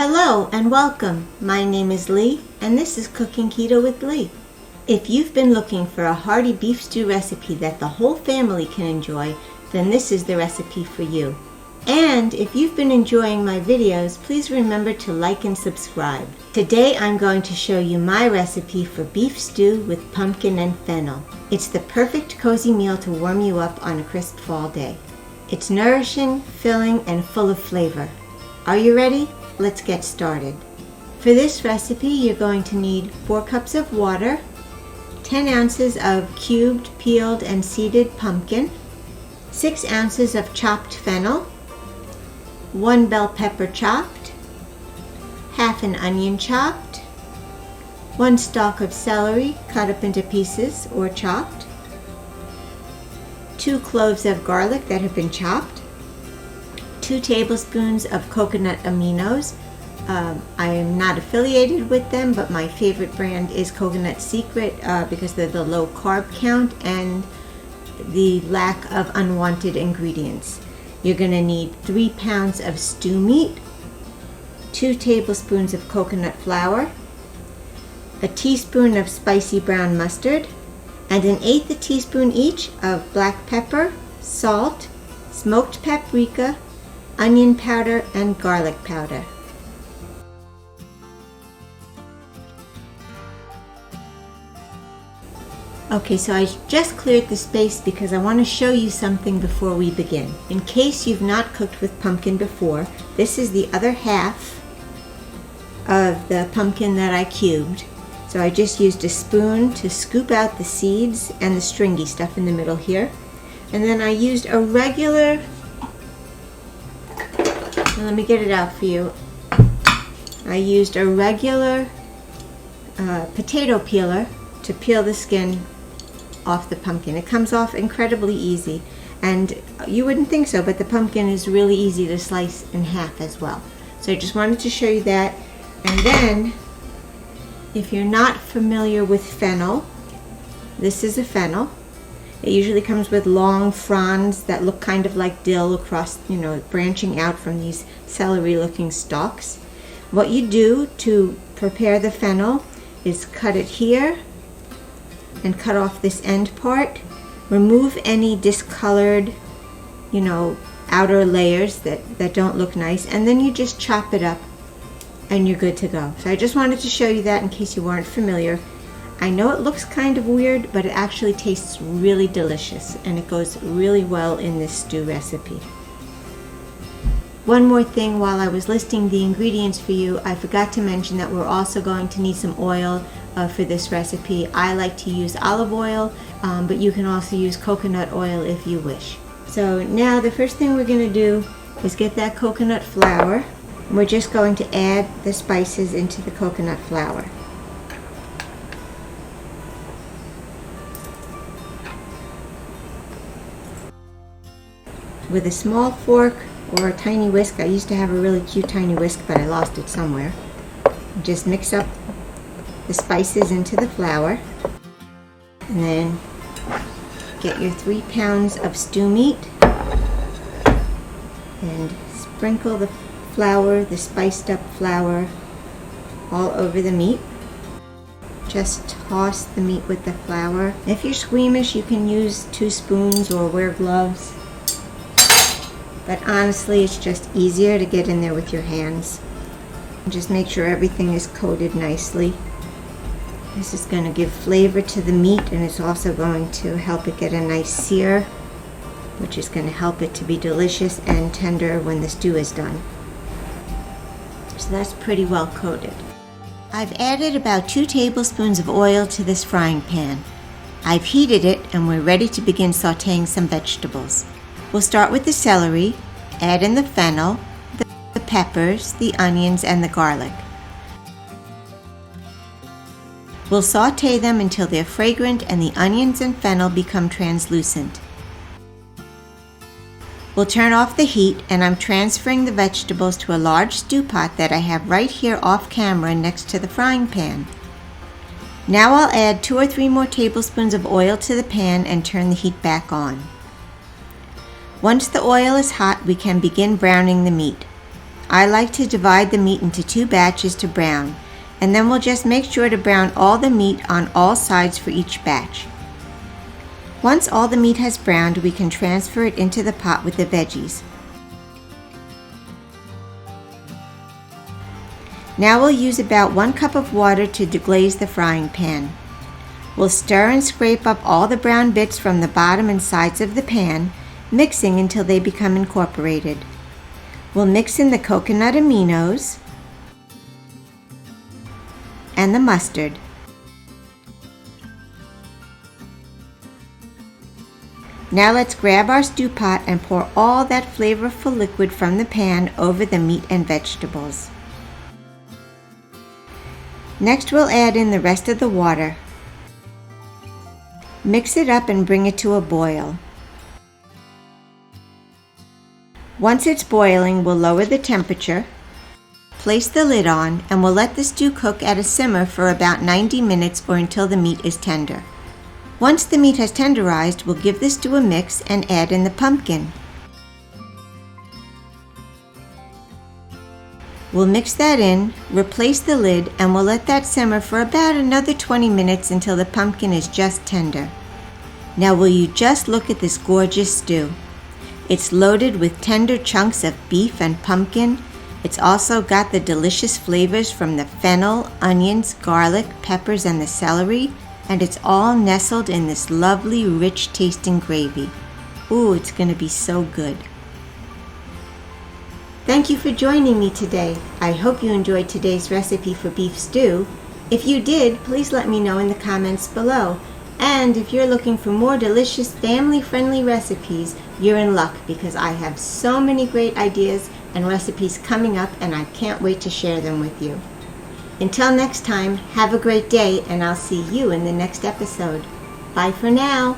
Hello and welcome. My name is Lee and this is Cooking Keto with Lee. If you've been looking for a hearty beef stew recipe that the whole family can enjoy, then this is the recipe for you. And if you've been enjoying my videos, please remember to like and subscribe. Today I'm going to show you my recipe for beef stew with pumpkin and fennel. It's the perfect cozy meal to warm you up on a crisp fall day. It's nourishing, filling, and full of flavor. Are you ready? Let's get started. For this recipe, you're going to need 4 cups of water, 10 ounces of cubed, peeled, and seeded pumpkin, 6 ounces of chopped fennel, 1 bell pepper chopped, half an onion chopped, 1 stalk of celery cut up into pieces or chopped, 2 cloves of garlic that have been chopped, 2 tablespoons of coconut AMINOS. I am not affiliated with them, but my favorite brand is Coconut Secret because they're the low carb count and the lack of unwanted ingredients. You're going to need 3 pounds of stew meat, 2 tablespoons of coconut flour, a teaspoon of spicy brown mustard, and 1/8 teaspoon each of black pepper, salt, smoked paprika, onion powder, and garlic powder. Okay, so I just cleared the space because I want to show you something before we begin. In case you've not cooked with pumpkin before, this is the other half of the pumpkin that I cubed. So I just used a spoon to scoop out the seeds and the stringy stuff in the middle here. And then I used a regular, let me get it out for you. I used a regular potato peeler to peel the skin off the pumpkin. It comes off incredibly easy, and you wouldn't think so, but the pumpkin is really easy to slice in half as well. So I just wanted to show you that. And then, if you're not familiar with fennel, this is a fennel. It usually comes with long fronds that look kind of like dill across, branching out from these celery-looking stalks. What you do to prepare the fennel is cut it here and cut off this end part. Remove any discolored, outer layers that don't look nice, and then you just chop it up and you're good to go. So I just wanted to show you that in case you weren't familiar. I know it looks kind of weird, but it actually tastes really delicious and it goes really well in this stew recipe. One more thing, while I was listing the ingredients for you, I forgot to mention that we're also going to need some oil for this recipe. I like to use olive oil, but you can also use coconut oil if you wish. So now the first thing we're going to do is get that coconut flour. We're just going to add the spices into the coconut flour. With a small fork or a tiny whisk, I used to have a really cute tiny whisk, but I lost it somewhere. Just mix up the spices into the flour, and then get your 3 pounds of stew meat and sprinkle the flour, the spiced up flour, all over the meat. Just toss the meat with the flour. If you're squeamish, you can use 2 spoons or wear gloves. But honestly, it's just easier to get in there with your hands. Just make sure everything is coated nicely. This is going to give flavor to the meat, and it's also going to help it get a nice sear, which is going to help it to be delicious and tender when the stew is done. So that's pretty well coated. I've added about 2 tablespoons of oil to this frying pan. I've heated it and we're ready to begin sautéing some vegetables. We'll start with the celery, add in the fennel, the peppers, the onions, and the garlic. We'll sauté them until they're fragrant and the onions and fennel become translucent. We'll turn off the heat, and I'm transferring the vegetables to a large stew pot that I have right here off camera next to the frying pan. Now I'll add 2 or 3 more tablespoons of oil to the pan and turn the heat back on. Once the oil is hot, we can begin browning the meat. I like to divide the meat into 2 batches to brown, and then we'll just make sure to brown all the meat on all sides for each batch. Once all the meat has browned, we can transfer it into the pot with the veggies. Now we'll use about 1 cup of water to deglaze the frying pan. We'll stir and scrape up all the brown bits from the bottom and sides of the pan, mixing until they become incorporated. We'll mix in the coconut AMINOS and the mustard. Now let's grab our stew pot and pour all that flavorful liquid from the pan over the meat and vegetables. Next we'll add in the rest of the water. Mix it up and bring it to a boil. Once it's boiling, we'll lower the temperature, place the lid on, and we'll let the stew cook at a simmer for about 90 minutes or until the meat is tender. Once the meat has tenderized, we'll give the stew a mix and add in the pumpkin. We'll mix that in, replace the lid, and we'll let that simmer for about another 20 minutes until the pumpkin is just tender. Now will you just look at this gorgeous stew. It's loaded with tender chunks of beef and pumpkin. It's also got the delicious flavors from the fennel, onions, garlic, peppers, and the celery, and it's all nestled in this lovely, rich tasting gravy. Ooh, it's gonna be so good. Thank you for joining me today. I hope you enjoyed today's recipe for beef stew. If you did, please let me know in the comments below. And if you're looking for more delicious family-friendly recipes, you're in luck because I have so many great ideas and recipes coming up and I can't wait to share them with you. Until next time, have a great day and I'll see you in the next episode. Bye for now.